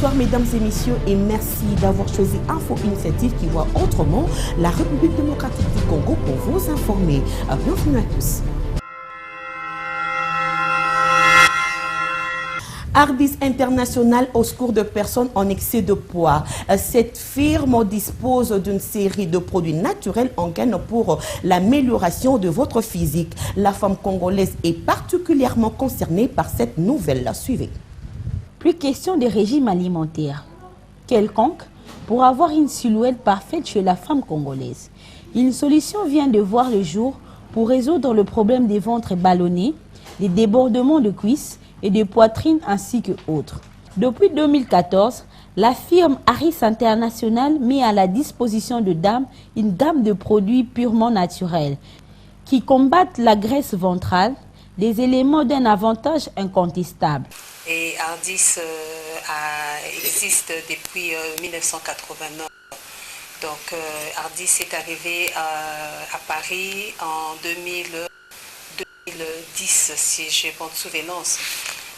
Bonsoir mesdames et messieurs et merci d'avoir choisi Info Initiative qui voit autrement la République démocratique du Congo pour vous informer. Bienvenue à tous. Ardis International au secours de personnes en excès de poids. Cette firme dispose d'une série de produits naturels en gaine pour l'amélioration de votre physique. La femme congolaise est particulièrement concernée par cette nouvelle. Suivez. Plus question de régime alimentaire quelconque pour avoir une silhouette parfaite chez la femme congolaise. Une solution vient de voir le jour pour résoudre le problème des ventres ballonnés, des débordements de cuisses et de poitrine ainsi que autres. Depuis 2014, la firme Ardis International met à la disposition de dames une gamme de produits purement naturels qui combattent la graisse ventrale, des éléments d'un avantage incontestable. Et Ardis existe depuis 1989. Donc Ardis est arrivé à Paris en 2010, si j'ai bonne souvenance.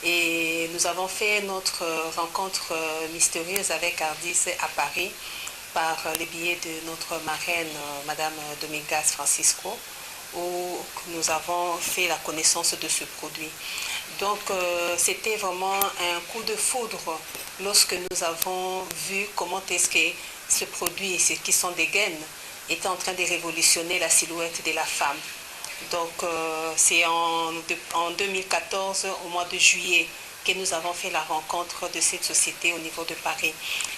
Et nous avons fait notre rencontre mystérieuse avec Ardis à Paris par les billets de notre marraine, Madame Domingas Francisco, où nous avons fait la connaissance de ce produit. Donc c'était vraiment un coup de foudre lorsque nous avons vu comment est-ce que ce produit, qui sont des gaines, était en train de révolutionner la silhouette de la femme. Donc c'est en 2014, au mois de juillet, que nous avons fait la rencontre de cette société au niveau de Paris.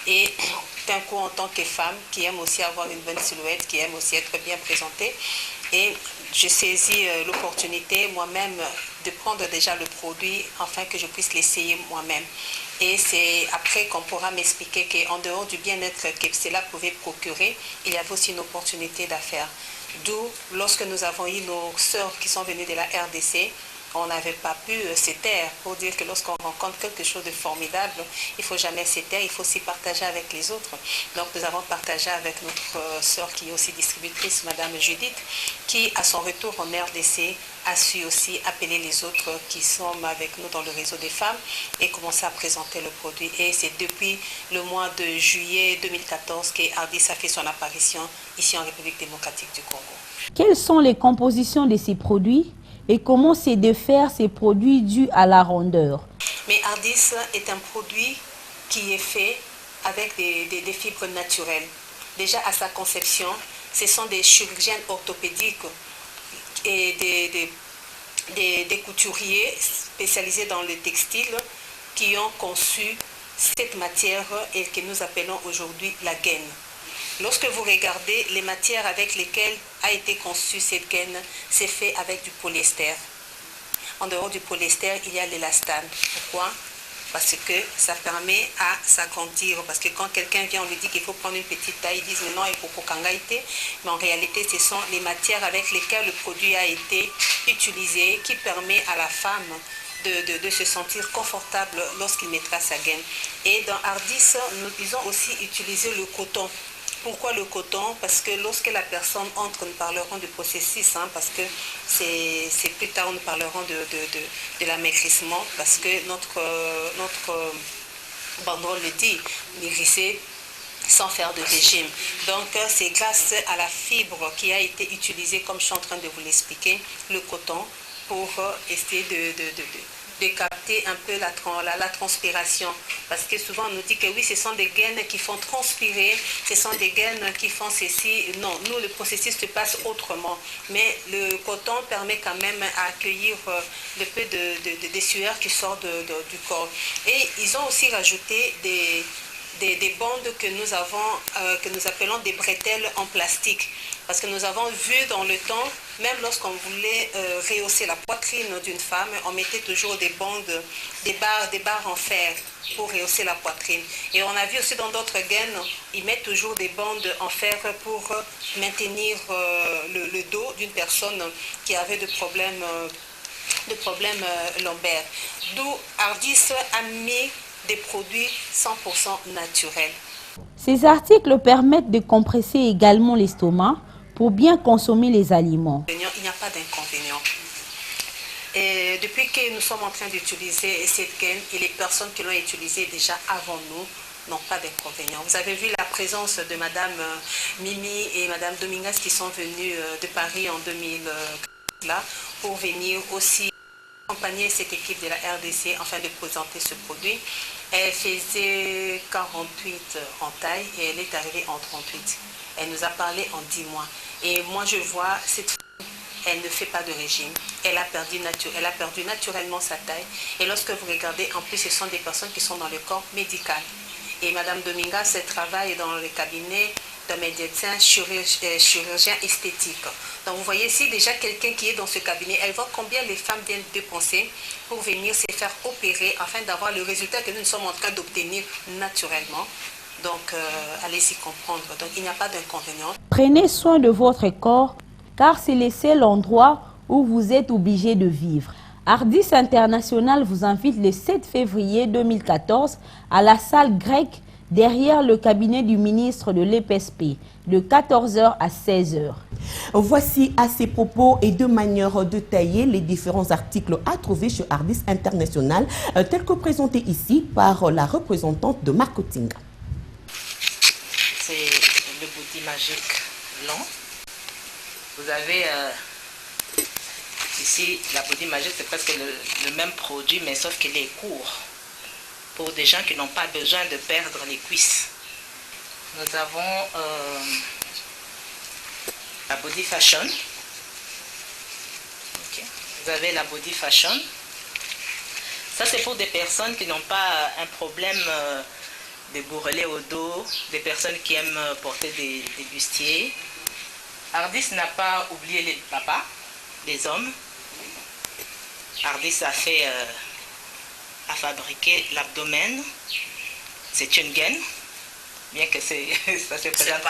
Et d'un coup, en tant que femme, qui aime aussi avoir une bonne silhouette, qui aime aussi être bien présentée, et j'ai saisi l'opportunité moi-même de prendre déjà le produit afin que je puisse l'essayer moi-même. Et c'est après qu'on pourra m'expliquer qu'en dehors du bien-être que cela pouvait procurer, il y avait aussi une opportunité d'affaires. D'où, lorsque nous avons eu nos sœurs qui sont venues de la RDC, on n'avait pas pu se taire pour dire que lorsqu'on rencontre quelque chose de formidable, il ne faut jamais se taire, il faut aussi partager avec les autres. Donc nous avons partagé avec notre sœur qui est aussi distributrice, Madame Judith, qui à son retour en RDC a su aussi appeler les autres qui sont avec nous dans le réseau des femmes et commencer à présenter le produit. Et c'est depuis le mois de juillet 2014 qu'Ardis a fait son apparition ici en République démocratique du Congo. Quelles sont les compositions de ces produits et comment c'est de faire ces produits dus à la rondeur? Mais Ardis est un produit qui est fait avec des fibres naturelles. Déjà à sa conception, ce sont des chirurgiens orthopédiques et des couturiers spécialisés dans le textile qui ont conçu cette matière et que nous appelons aujourd'hui la gaine. Lorsque vous regardez les matières avec lesquelles a été conçue cette gaine, c'est fait avec du polyester. En dehors du polyester, il y a l'élastane. Pourquoi? Parce que ça permet à s'agrandir. Parce que quand quelqu'un vient, on lui dit qu'il faut prendre une petite taille, ils disent mais non, il faut kangaïté. Mais en réalité, ce sont les matières avec lesquelles le produit a été utilisé qui permet à la femme de se sentir confortable lorsqu'il mettra sa gaine. Et dans Ardis, nous avons aussi utilisé le coton. Pourquoi le coton? Parce que lorsque la personne entre, nous parlerons du processus, parce que c'est plus tard, nous parlerons de l'amaigrissement, parce que notre banderole le dit, maigrisser sans faire de régime. Donc c'est grâce à la fibre qui a été utilisée, comme je suis en train de vous l'expliquer, le coton, pour essayer de capter un peu la transpiration. Parce que souvent on nous dit que oui, ce sont des gaines qui font transpirer, ce sont des gaines qui font ceci. Non, nous, le processus se passe autrement. Mais le coton permet quand même à accueillir le peu de sueur qui sort du corps. Et ils ont aussi rajouté des bandes que nous avons, que nous appelons des bretelles en plastique. Parce que nous avons vu dans le temps, même lorsqu'on voulait rehausser la poitrine d'une femme, on mettait toujours des bandes, des barres en fer pour rehausser la poitrine. Et on a vu aussi dans d'autres gaines, ils mettent toujours des bandes en fer pour maintenir le dos d'une personne qui avait de problèmes lombaires. D'où Ardis a mis des produits 100% naturels. Ces articles permettent de compresser également l'estomac pour bien consommer les aliments. Il n'y a pas d'inconvénient. Et depuis que nous sommes en train d'utiliser cette gaine, et les personnes qui l'ont utilisée déjà avant nous n'ont pas d'inconvénients. Vous avez vu la présence de Madame Mimi et Madame Dominguez qui sont venues de Paris en 2000 là, pour venir aussi accompagner cette équipe de la RDC afin de présenter ce produit. Elle faisait 48 en taille et elle est arrivée en 38. Elle nous a parlé en 10 mois. Et moi je vois cette femme, elle ne fait pas de régime. Elle a perdu naturellement sa taille. Et lorsque vous regardez, en plus ce sont des personnes qui sont dans le corps médical. Et Madame Dominguez travaille dans le cabinet d'un médecin chirurgien esthétique. Donc vous voyez ici déjà quelqu'un qui est dans ce cabinet, elle voit combien les femmes viennent dépenser pour venir se faire opérer afin d'avoir le résultat que nous sommes en train d'obtenir naturellement. Donc allez-y comprendre, donc il n'y a pas d'inconvénient. Prenez soin de votre corps car c'est le seul endroit où vous êtes obligé de vivre. Ardis International vous invite le 7 février 2014 à la salle grecque derrière le cabinet du ministre de l'EPSP, de 14h à 16h. Voici à ces propos et de manière détaillée les différents articles à trouver chez Ardis International, tels que présentés ici par la représentante de marketing. C'est le body magique blanc. Vous avez ici la body magique, c'est presque le même produit, mais sauf qu'il est court. Pour des gens qui n'ont pas besoin de perdre les cuisses. Nous avons la body fashion. Okay. Vous avez la body fashion. Ça c'est pour des personnes qui n'ont pas un problème de bourrelet au dos, des personnes qui aiment porter des bustiers. Ardis n'a pas oublié les papas, les hommes. Ardis a fait à fabriquer l'abdomen. C'est une gaine, bien que ça se présente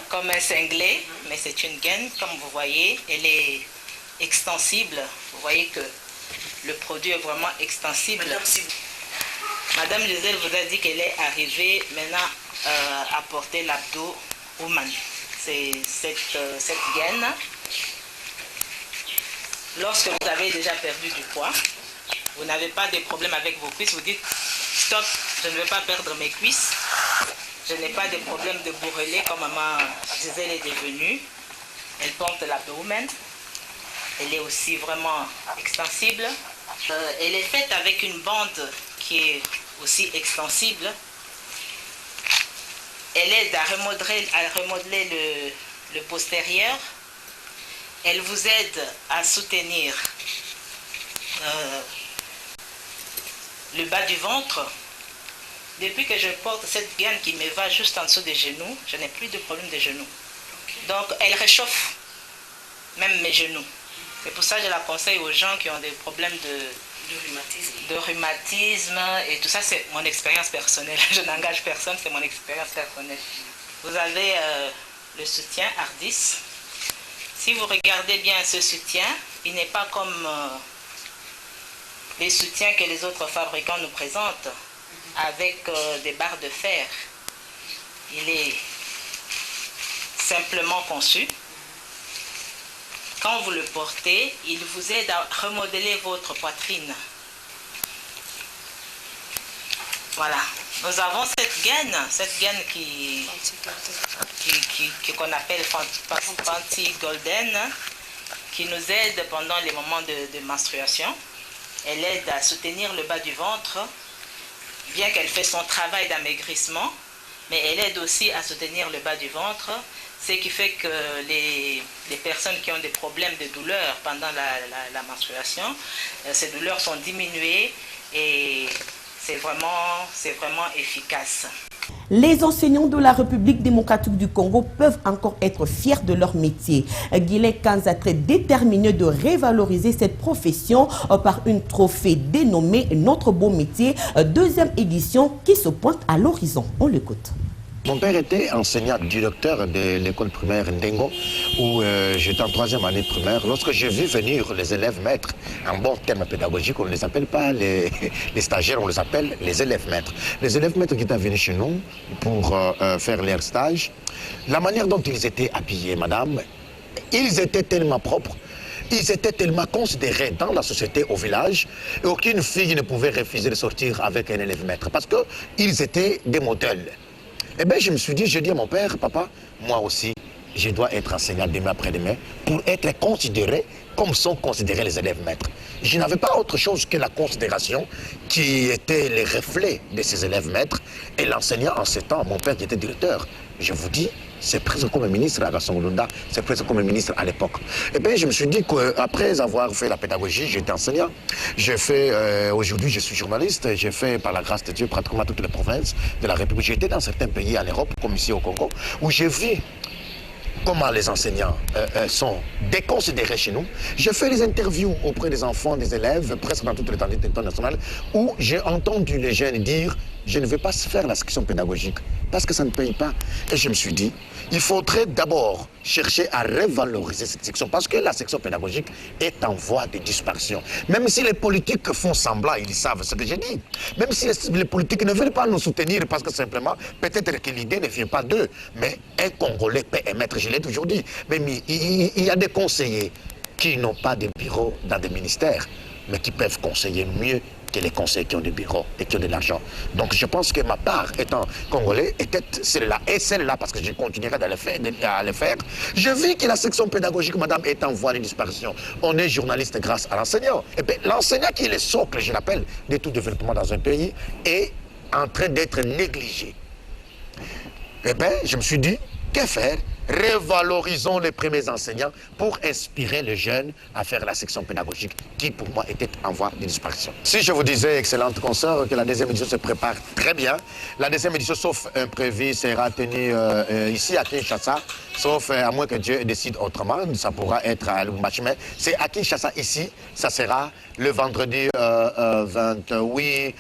comme un singlet, mais c'est une gaine, comme vous voyez, elle est extensible. Vous voyez que le produit est vraiment extensible. Madame Gisèle vous a dit qu'elle est arrivée maintenant à porter l'abdo woman. C'est cette gaine. Lorsque vous avez déjà perdu du poids, vous n'avez pas de problème avec vos cuisses, vous dites stop, je ne veux pas perdre mes cuisses, je n'ai pas de problème de bourrelet comme maman Gisèle est devenue. Elle porte l'abdomen, elle est aussi vraiment extensible. Elle est faite avec une bande qui est aussi extensible. Elle aide à remodeler le postérieur. Elle vous aide à soutenir le bas du ventre. Depuis que je porte cette gaine qui me va juste en dessous des genoux, je n'ai plus de problème de genoux. Donc elle réchauffe même mes genoux. C'est pour ça que je la conseille aux gens qui ont des problèmes de rhumatisme et tout ça, c'est mon expérience personnelle. Je n'engage personne, c'est mon expérience personnelle. Vous avez le soutien Ardis. Si vous regardez bien ce soutien, il n'est pas comme les soutiens que les autres fabricants nous présentent, avec des barres de fer. Il est simplement conçu. Quand vous le portez, il vous aide à remodeler votre poitrine. Voilà. Nous avons cette gaine qu'on appelle Fancy Golden, qui nous aide pendant les moments de menstruation. Elle aide à soutenir le bas du ventre, bien qu'elle fait son travail d'amaigrissement, mais elle aide aussi à soutenir le bas du ventre, ce qui fait que les personnes qui ont des problèmes de douleur pendant la menstruation, ces douleurs sont diminuées et c'est vraiment efficace. Les enseignants de la République démocratique du Congo peuvent encore être fiers de leur métier. Guillet Kanza est très déterminé de revaloriser cette profession par une trophée dénommée Notre beau métier, deuxième édition qui se pointe à l'horizon. On l'écoute. Mon père était enseignant, directeur de l'école primaire Ndengo, où j'étais en 3e année primaire. Lorsque j'ai vu venir les élèves maîtres, en bon terme pédagogique, on ne les appelle pas les stagiaires, on les appelle les élèves maîtres. Les élèves maîtres qui étaient venus chez nous pour faire leur stage, la manière dont ils étaient habillés, madame, ils étaient tellement propres. ils étaient tellement considérés dans la société au village, et aucune fille ne pouvait refuser de sortir avec un élève maître, parce qu'ils étaient des modèles. Eh bien, je me suis dit, je dis à mon père, papa, moi aussi, je dois être enseignant demain après-demain pour être considéré comme sont considérés les élèves maîtres. Je n'avais pas autre chose que la considération qui était les reflets de ces élèves maîtres. Et l'enseignant en ce temps, mon père qui était directeur, je vous dis, c'est presque comme un ministre à Gassongolunda, c'est presque comme un ministre à l'époque. Et bien, je me suis dit qu'après avoir fait la pédagogie, j'étais enseignant. J'ai fait, aujourd'hui, je suis journaliste, j'ai fait, par la grâce de Dieu, pratiquement toutes les provinces de la République. J'étais dans certains pays en Europe, comme ici au Congo, où j'ai vu comment les enseignants sont déconsidérés chez nous. Je fais des interviews auprès des enfants, des élèves, presque dans toute l'étendue du territoire national, où j'ai entendu les jeunes dire « je ne vais pas faire la section pédagogique parce que ça ne paye pas ». Et je me suis dit, il faudrait d'abord chercher à revaloriser cette section parce que la section pédagogique est en voie de disparition. Même si les politiques font semblant, ils savent ce que j'ai dit. Même si les politiques ne veulent pas nous soutenir parce que simplement, peut-être que l'idée ne vient pas d'eux. Mais un Congolais peut émettre, je l'ai toujours dit. Mais il y a des conseillers qui n'ont pas de bureau dans des ministères, mais qui peuvent conseiller mieux que les conseillers qui ont des bureaux et qui ont de l'argent. Donc je pense que ma part, étant Congolais, était celle-là. Et celle-là, parce que je continuerai à le faire. Je vis que la section pédagogique, madame, est en voie de disparition. On est journaliste grâce à l'enseignant. Et bien l'enseignant qui est le socle, je l'appelle, de tout développement dans un pays, est en train d'être négligé. Eh bien, je me suis dit, que faire? Revalorisons les premiers enseignants pour inspirer les jeunes à faire la section pédagogique qui, pour moi, était en voie de disparition. Si je vous disais, excellente consoeur, que la deuxième édition se prépare très bien, la deuxième édition, sauf imprévu, sera tenue ici à Kinshasa, sauf à moins que Dieu décide autrement, ça pourra être à Lubumbashi, mais c'est à Kinshasa ici, ça sera le vendredi 28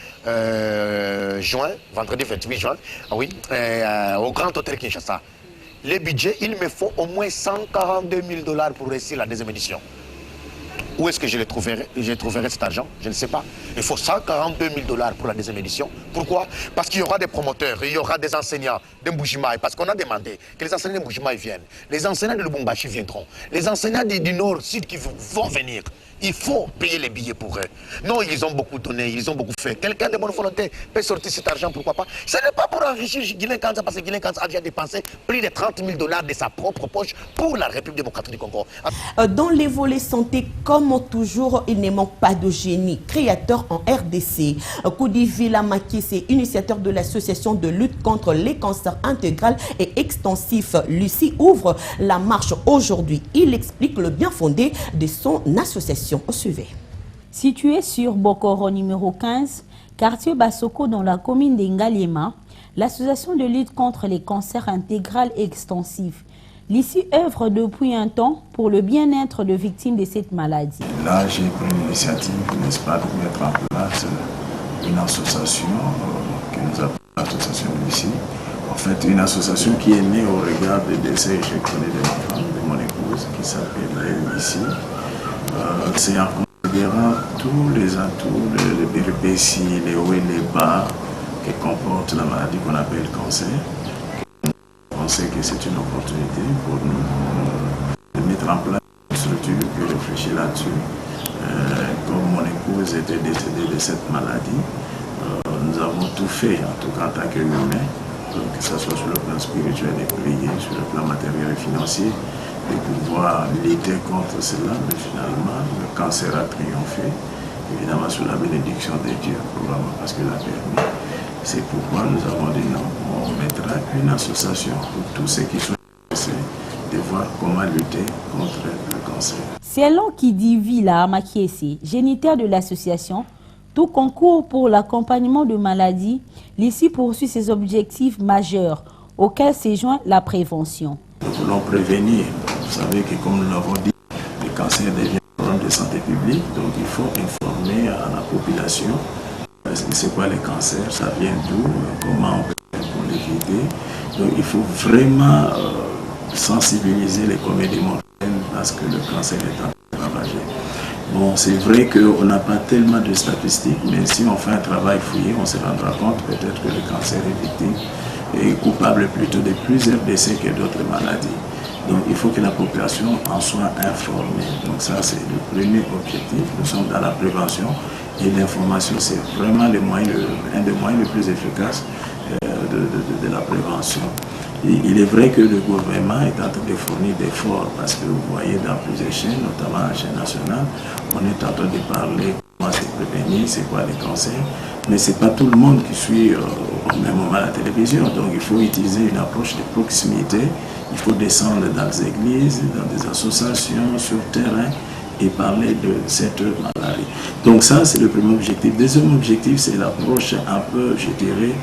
juin, vendredi 28 juin, oui, au Grand Hôtel Kinshasa. Les budgets, il me faut au moins 142 000 $ pour réussir la deuxième édition. Où est-ce que je trouverai cet argent? Je ne sais pas. Il faut 142 000 $ pour la deuxième édition. Pourquoi? Parce qu'il y aura des promoteurs, il y aura des enseignants de Mbujimaï, parce qu'on a demandé que les enseignants de Mbujimaï viennent. Les enseignants de Lubumbashi viendront. Les enseignants du Nord-Sud qui vont venir. Il faut payer les billets pour eux. Non, ils ont beaucoup donné, ils ont beaucoup fait. Quelqu'un de bonne volonté peut sortir cet argent, pourquoi pas? Ce n'est pas pour enrichir Guilain Kanza, parce que Guilain Kanza a déjà dépensé plus de 30 000 $ de sa propre poche pour la République démocratique du Congo. Dans les volets santé, comme toujours, il ne manque pas de génie. Créateur en RDC, Koudivila Makissé, initiateur de l'association de lutte contre les cancers intégral et extensifs, Lucie ouvre la marche aujourd'hui. Il explique le bien fondé de son association. Suivez. Situé sur Bokoro numéro 15, quartier Basoko dans la commune d'Engaliema, l'association de lutte contre les cancers intégral et extensifs, l'ICI œuvre depuis un temps pour le bien-être de victimes de cette maladie. Là, j'ai pris l'initiative, n'est-ce pas, de mettre en place une association que nous appelons l'association l'ICI. En fait, une association qui est née au regard des décès, je connais de ma femme, de mon épouse, qui s'appelle l'ICI. C'est en considérant tous les atouts, les péripéties, les hauts et les bas que comporte la maladie qu'on appelle cancer. On sait que c'est une opportunité pour nous de mettre en place une structure qui réfléchit là-dessus. Comme mon épouse était décédée de cette maladie, nous avons tout fait, en tout cas en tant qu'humain, que ce soit sur le plan spirituel et prier, sur le plan matériel et financier, de pouvoir lutter contre cela, mais finalement, le cancer a triomphé, évidemment sous la bénédiction de Dieu, probablement parce qu'il a permis. C'est pourquoi nous avons dit non, on mettra une association pour tous ceux qui sont intéressés de voir comment lutter contre le cancer. C'est l'on qui dit Vila Makiesi, géniteur de l'association. Tout concours pour l'accompagnement de maladies, l'ICI poursuit ses objectifs majeurs, auxquels se joint la prévention. Nous voulons prévenir. Vous savez que, comme nous l'avons dit, le cancer devient un problème de santé publique, donc il faut informer à la population. C'est quoi le cancer, ça vient d'où, comment on peut faire pour l'éviter. Donc il faut vraiment sensibiliser les comédiens mortels parce que le cancer est en train de ravager. Bon, c'est vrai qu'on n'a pas tellement de statistiques, mais si on fait un travail fouillé, on se rendra compte peut-être que le cancer est victime et coupable plutôt de plusieurs décès que d'autres maladies. Donc il faut que la population en soit informée. Donc ça c'est le premier objectif. Nous sommes dans la prévention et l'information c'est vraiment un des moyens les plus efficaces de la prévention. Il est vrai que le gouvernement est en train de fournir des efforts parce que vous voyez dans plusieurs chaînes, notamment la chaîne nationale, on est en train de parler comment se prévenir, c'est quoi les cancers, mais ce n'est pas tout le monde qui suit au même moment la télévision. Donc il faut utiliser une approche de proximité, il faut descendre dans les églises, dans des associations, sur le terrain et parler de cette maladie. Donc ça c'est le premier objectif. Deuxième objectif c'est l'approche un peu, je dirais,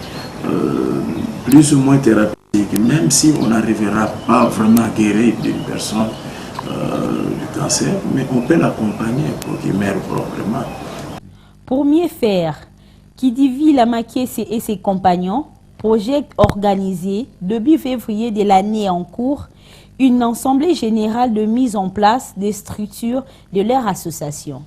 plus ou moins thérapeutique. Même si on n'arrivera pas vraiment à guérir d'une personne du cancer, mais on peut l'accompagner pour qu'il meure proprement. Pour mieux faire, qui dit Villa Makiese et ses compagnons projette organisé début février de l'année en cours une assemblée générale de mise en place des structures de leur association.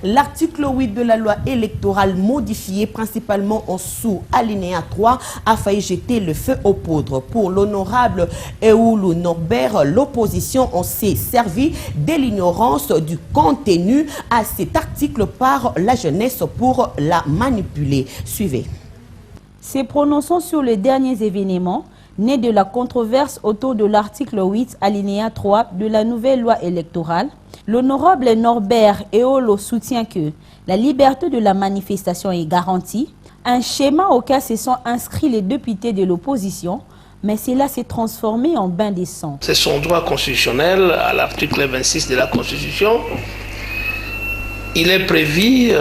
L'article 8 de la loi électorale modifié principalement en sous-alinéa 3 a failli jeter le feu aux poudres. Pour l'honorable Eoulou Norbert, l'opposition s'est servi de l'ignorance du contenu à cet article par la jeunesse pour la manipuler. Suivez. Se prononçant sur les derniers événements nés de la controverse autour de l'article 8 alinéa 3 de la nouvelle loi électorale, l'honorable Norbert Eolo soutient que la liberté de la manifestation est garantie, un schéma auquel se sont inscrits les députés de l'opposition, mais cela s'est transformé en bain de sang. C'est son droit constitutionnel à l'article 26 de la Constitution. Il est prévu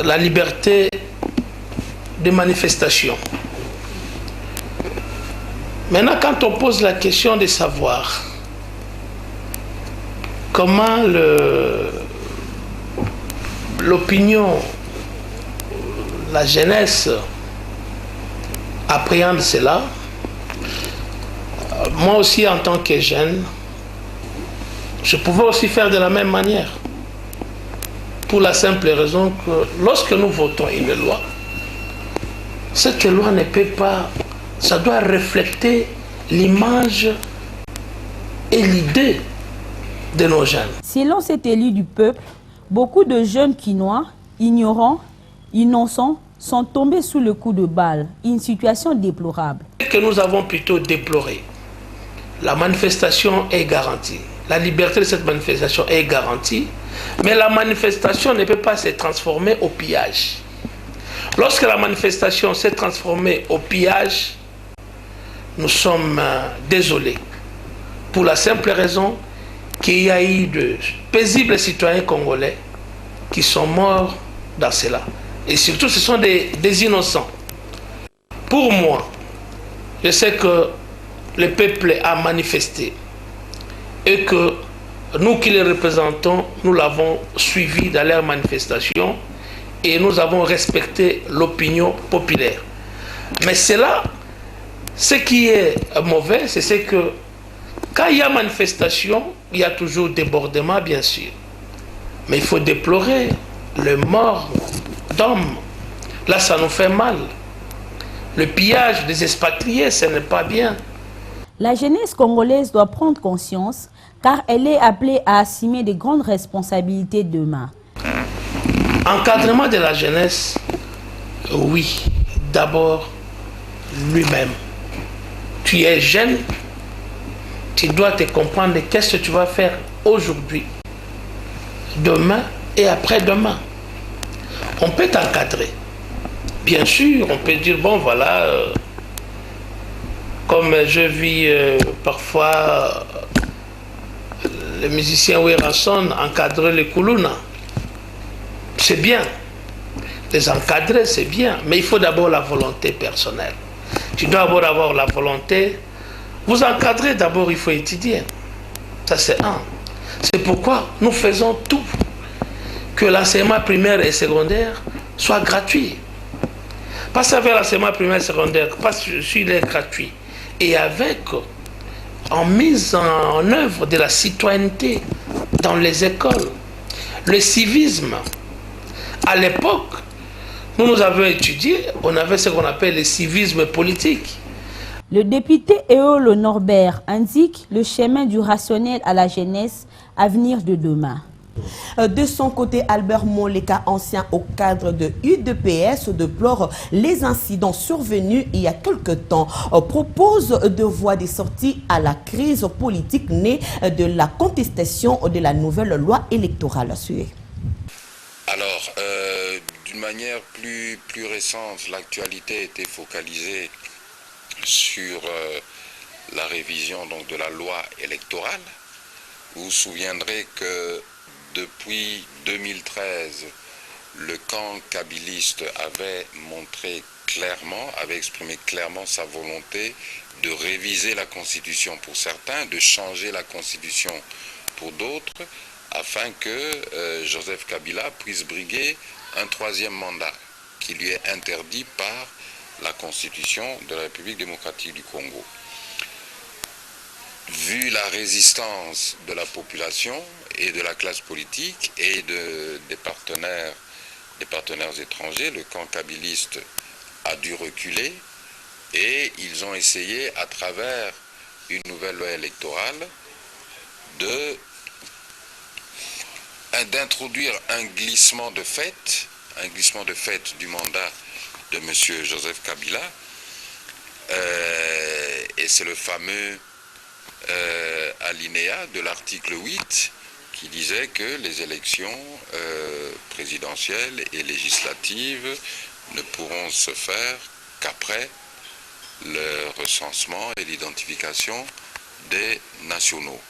la liberté de manifestation. Maintenant, quand on pose la question de savoir comment l'opinion, la jeunesse appréhende cela, moi aussi en tant que jeune, je pouvais aussi faire de la même manière. Pour la simple raison que lorsque nous votons une loi, cette loi ne peut pas, ça doit refléter l'image et l'idée de nos jeunes. Selon cet élu du peuple, beaucoup de jeunes quinois, ignorants, innocents, sont tombés sous le coup de balle. Une situation déplorable. Que nous avons plutôt déploré. La manifestation est garantie. La liberté de cette manifestation est garantie. Mais la manifestation ne peut pas se transformer au pillage. Lorsque la manifestation s'est transformée au pillage, nous sommes désolés. Pour la simple raison qu'il y a eu de paisibles citoyens congolais qui sont morts dans cela. Et surtout, ce sont des innocents. Pour moi, je sais que le peuple a manifesté et que nous qui les représentons, nous l'avons suivi dans leur manifestation et nous avons respecté l'opinion populaire. Mais cela, ce qui est mauvais, c'est que quand il y a manifestation, il y a toujours débordement, bien sûr. Mais il faut déplorer le mort d'hommes. Là, ça nous fait mal. Le pillage des expatriés, ce n'est pas bien. La jeunesse congolaise doit prendre conscience car elle est appelée à assumer de grandes responsabilités demain. Encadrement de la jeunesse, oui. D'abord, lui-même. Tu es jeune, tu dois te comprendre qu'est-ce que tu vas faire aujourd'hui, demain et après-demain. On peut t'encadrer. Bien sûr, on peut dire, bon voilà, comme je vis parfois le musicien Werason encadrer les Koulouna. C'est bien. Les encadrer, c'est bien. Mais il faut d'abord la volonté personnelle. Tu dois d'abord avoir la volonté. Vous encadrez, d'abord, il faut étudier. Ça, c'est un. C'est pourquoi nous faisons tout. Que l'enseignement primaire et secondaire soit gratuit. Pas avec l'enseignement primaire et secondaire, pas s'il est gratuit. Et avec, en mise en œuvre de la citoyenneté dans les écoles, le civisme. À l'époque, nous avons étudié, on avait ce qu'on appelle le civisme politique. Le député Eolo Norbert indique le chemin du rationnel à la jeunesse, avenir de demain. De son côté, Albert Moleka, ancien haut cadre de UDPS, déplore les incidents survenus il y a quelque temps, propose de voir des sorties à la crise politique née de la contestation de la nouvelle loi électorale. Alors, d'une manière plus récente, l'actualité était focalisée sur la révision donc, de la loi électorale. Vous vous souviendrez que depuis 2013, le camp kabiliste avait exprimé clairement sa volonté de réviser la Constitution pour certains, de changer la Constitution pour d'autres, afin que Joseph Kabila puisse briguer un troisième mandat qui lui est interdit par la Constitution de la République démocratique du Congo. Vu la résistance de la population et de la classe politique et des partenaires étrangers, le camp kabiliste a dû reculer et ils ont essayé, à travers une nouvelle loi électorale, d'introduire un glissement de fait du mandat de M. Joseph Kabila, et c'est le fameux alinéa de l'article 8 qui disait que les élections présidentielles et législatives ne pourront se faire qu'après le recensement et l'identification des nationaux.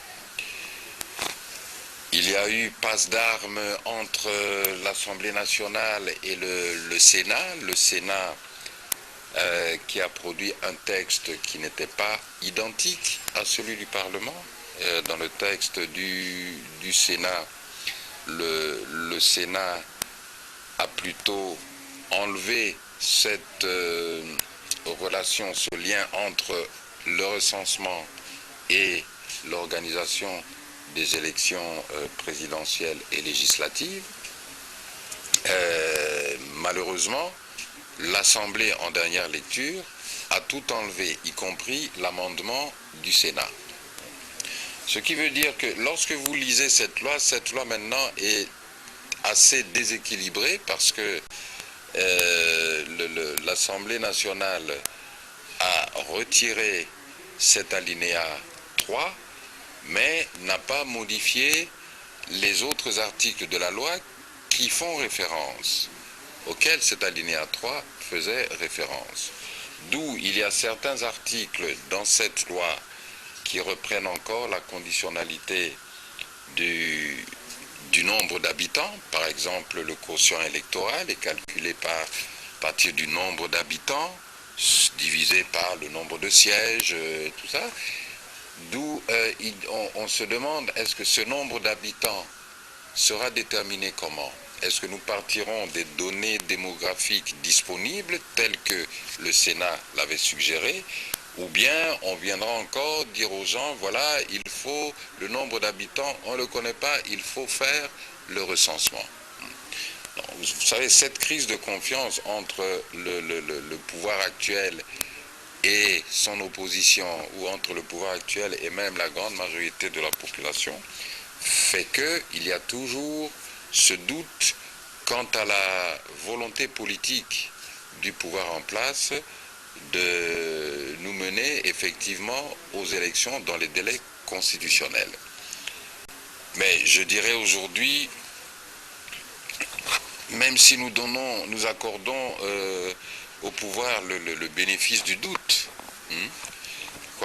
Il y a eu passe d'armes entre l'Assemblée nationale et le Sénat. Le Sénat qui a produit un texte qui n'était pas identique à celui du Parlement. Dans le texte du Sénat, le Sénat a plutôt enlevé cette relation, ce lien entre le recensement et l'organisation des élections présidentielles et législatives. Malheureusement, l'Assemblée, en dernière lecture, a tout enlevé, y compris l'amendement du Sénat. Ce qui veut dire que lorsque vous lisez cette loi maintenant est assez déséquilibrée parce que l'Assemblée nationale a retiré cet alinéa 3, mais n'a pas modifié les autres articles de la loi qui font référence, auxquels cet alinéa 3 faisait référence. D'où il y a certains articles dans cette loi qui reprennent encore la conditionnalité du nombre d'habitants. Par exemple, le quotient électoral est calculé à partir du nombre d'habitants, divisé par le nombre de sièges, tout ça. D'où on se demande, est-ce que ce nombre d'habitants sera déterminé comment? Est-ce que nous partirons des données démographiques disponibles, telles que le Sénat l'avait suggéré, ou bien on viendra encore dire aux gens, voilà, il faut le nombre d'habitants, on ne le connaît pas, il faut faire le recensement. Non, vous savez, cette crise de confiance entre le pouvoir actuel et son opposition, ou entre le pouvoir actuel et même la grande majorité de la population, fait qu'il y a toujours ce doute quant à la volonté politique du pouvoir en place de nous mener effectivement aux élections dans les délais constitutionnels. Mais je dirais aujourd'hui, même si nous accordons au pouvoir le bénéfice du doute, je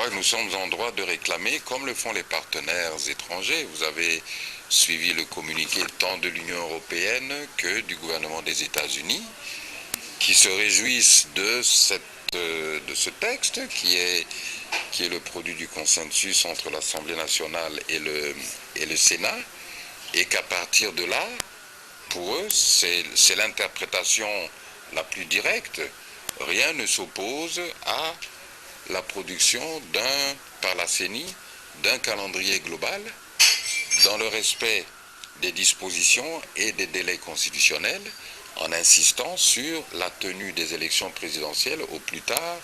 crois que nous sommes en droit de réclamer, comme le font les partenaires étrangers. Vous avez suivi le communiqué tant de l'Union européenne que du gouvernement des États-Unis, qui se réjouissent de ce texte qui est le produit du consensus entre l'Assemblée nationale et le Sénat, et qu'à partir de là, pour eux, c'est l'interprétation la plus directe. Rien ne s'oppose à la production par la CENI d'un calendrier global dans le respect des dispositions et des délais constitutionnels, en insistant sur la tenue des élections présidentielles au plus tard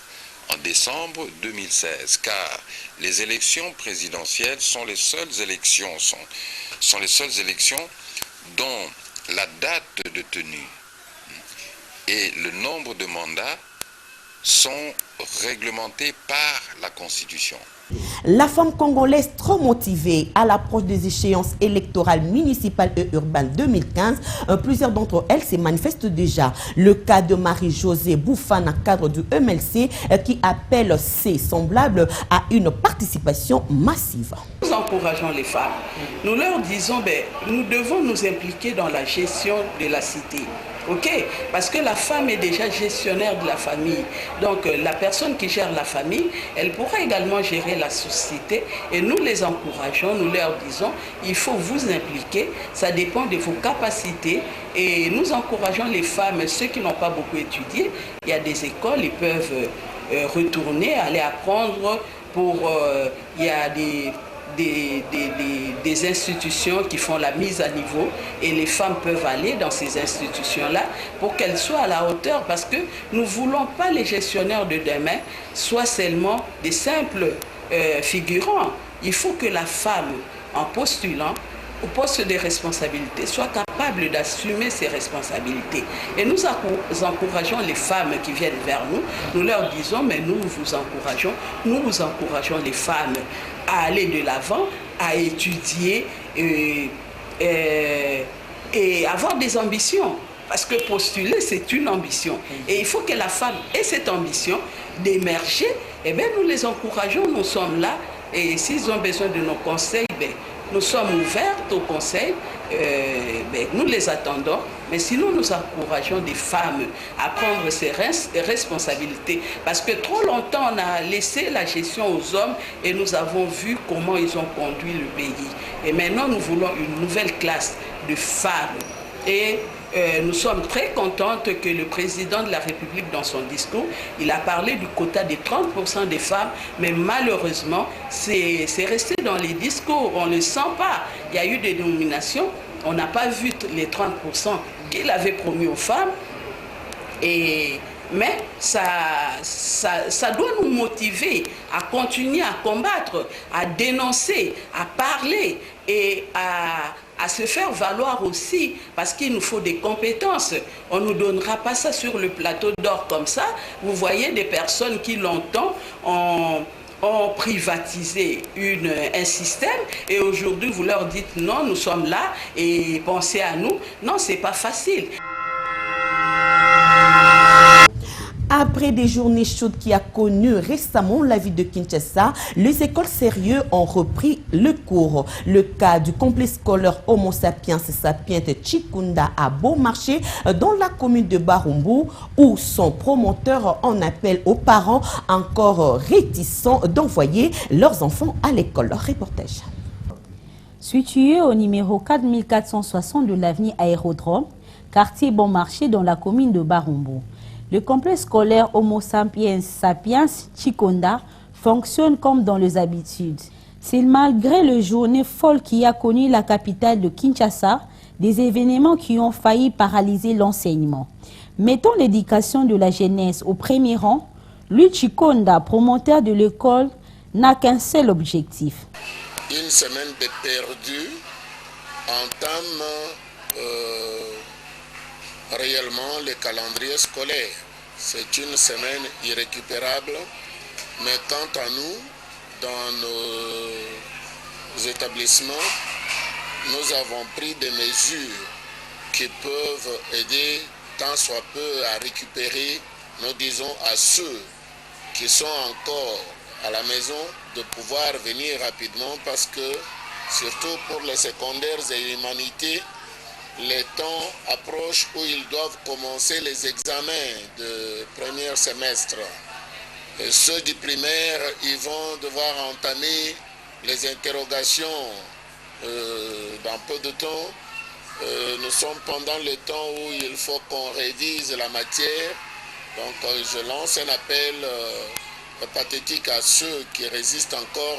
en décembre 2016, car les élections présidentielles sont les seules élections, sont les seules élections dont la date de tenue et le nombre de mandats sont réglementés par la Constitution. La femme congolaise trop motivée à l'approche des échéances électorales municipales et urbaines 2015, plusieurs d'entre elles se manifestent déjà. Le cas de Marie-Josée Bouffana, cadre du MLC, qui appelle ses semblables à une participation massive. Nous encourageons les femmes. Nous leur disons, nous devons nous impliquer dans la gestion de la cité. Ok, parce que la femme est déjà gestionnaire de la famille. Donc la personne qui gère la famille, elle pourra également gérer la société. Et nous les encourageons, nous leur disons, il faut vous impliquer, ça dépend de vos capacités. Et nous encourageons les femmes, ceux qui n'ont pas beaucoup étudié, il y a des écoles, ils peuvent retourner, aller apprendre pour... il y a des institutions qui font la mise à niveau et les femmes peuvent aller dans ces institutions-là pour qu'elles soient à la hauteur, parce que nous ne voulons pas les gestionnaires de demain soient seulement des simples figurants. Il faut que la femme, en postulant au poste de responsabilité, soit capable d'assumer ses responsabilités. Et nous encourageons les femmes qui viennent vers nous, nous leur disons, mais nous vous encourageons les femmes à aller de l'avant, à étudier et avoir des ambitions. Parce que postuler, c'est une ambition. Et il faut que la femme ait cette ambition d'émerger. Eh bien, nous les encourageons, nous sommes là. Et s'ils ont besoin de nos conseils, nous sommes ouvertes au conseil, nous les attendons, mais sinon nous encourageons des femmes à prendre ces responsabilités. Parce que trop longtemps on a laissé la gestion aux hommes et nous avons vu comment ils ont conduit le pays. Et maintenant nous voulons une nouvelle classe de femmes. Et nous sommes très contentes que le président de la République, dans son discours, il a parlé du quota de 30% des femmes, mais malheureusement, c'est resté dans les discours, on ne le sent pas. Il y a eu des nominations, on n'a pas vu les 30% qu'il avait promis aux femmes, mais ça doit nous motiver à continuer à combattre, à dénoncer, à parler et à se faire valoir aussi, parce qu'il nous faut des compétences. On ne nous donnera pas ça sur le plateau d'or comme ça. Vous voyez des personnes qui longtemps ont privatisé un système et aujourd'hui vous leur dites non, nous sommes là et pensez à nous. Non, c'est pas facile. Après des journées chaudes qui a connu récemment la ville de Kinshasa, les écoles sérieuses ont repris le cours. Le cas du complexe scolaire Homo sapiens sapiens Chikunda à Beaumarchais, dans la commune de Barumbu, où son promoteur en appelle aux parents encore réticents d'envoyer leurs enfants à l'école. Reportage. Situé au numéro 4460 de l'avenue Aérodrome, quartier Beaumarchais dans la commune de Barumbu, le complexe scolaire Homo sapiens sapiens Chikunda fonctionne comme dans les habitudes. C'est malgré le journée folle qui a connu la capitale de Kinshasa, des événements qui ont failli paralyser l'enseignement. Mettant l'éducation de la jeunesse au premier rang, le Chikonda, promoteur de l'école, n'a qu'un seul objectif. Une semaine de perdu entame réellement le calendrier scolaire. C'est une semaine irrécupérable, mais quant à nous, dans nos établissements, nous avons pris des mesures qui peuvent aider tant soit peu à récupérer, nous disons à ceux qui sont encore à la maison, de pouvoir venir rapidement parce que, surtout pour les secondaires et l'humanité, les temps approchent où ils doivent commencer les examens de premier semestre. Et ceux du primaire, ils vont devoir entamer les interrogations dans peu de temps. Nous sommes pendant le temps où il faut qu'on révise la matière. Donc je lance un appel pathétique à ceux qui résistent encore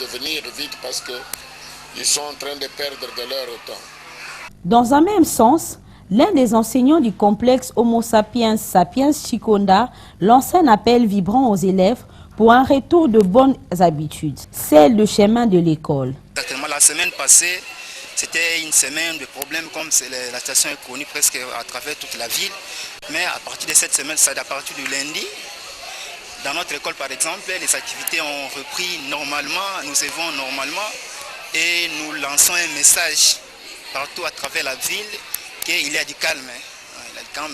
de venir vite parce qu'ils sont en train de perdre de leur temps. Dans un même sens, L'un des enseignants du complexe Homo sapiens sapiens Chikonda lance un appel vibrant aux élèves pour un retour de bonnes habitudes, celle du chemin de l'école. Exactement, la semaine passée, c'était une semaine de problèmes comme la situation est connue presque à travers toute la ville. Mais à partir de cette semaine, c'est à partir du lundi, dans notre école par exemple, les activités ont repris normalement, nous œuvrons normalement et nous lançons un message partout à travers la ville qu'il y a du calme.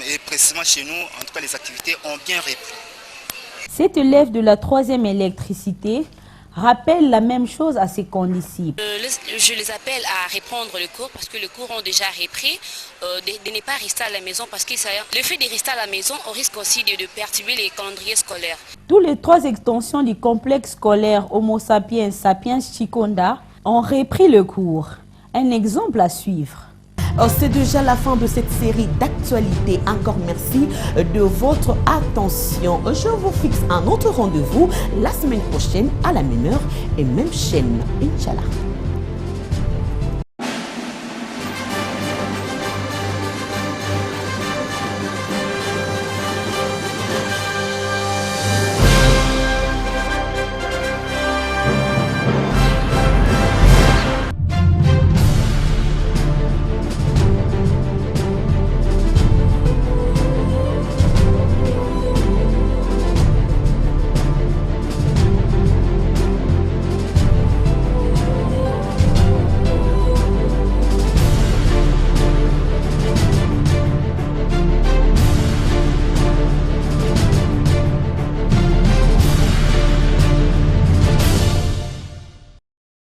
Et précisément chez nous, en tout cas les activités ont bien repris. Cet élève de la 3e électricité rappelle la même chose à ses condisciples. Je les appelle à reprendre le cours parce que le cours ont déjà repris, de ne pas rester à la maison parce que le fait de rester à la maison, on risque aussi de perturber les calendriers scolaires. Tous les 3 extensions du complexe scolaire Homo sapiens sapiens Chikonda ont repris le cours. Un exemple à suivre. C'est déjà la fin de cette série d'actualités. Encore merci de votre attention. Je vous fixe un autre rendez-vous la semaine prochaine à la même heure et même chaîne. Inch'Allah.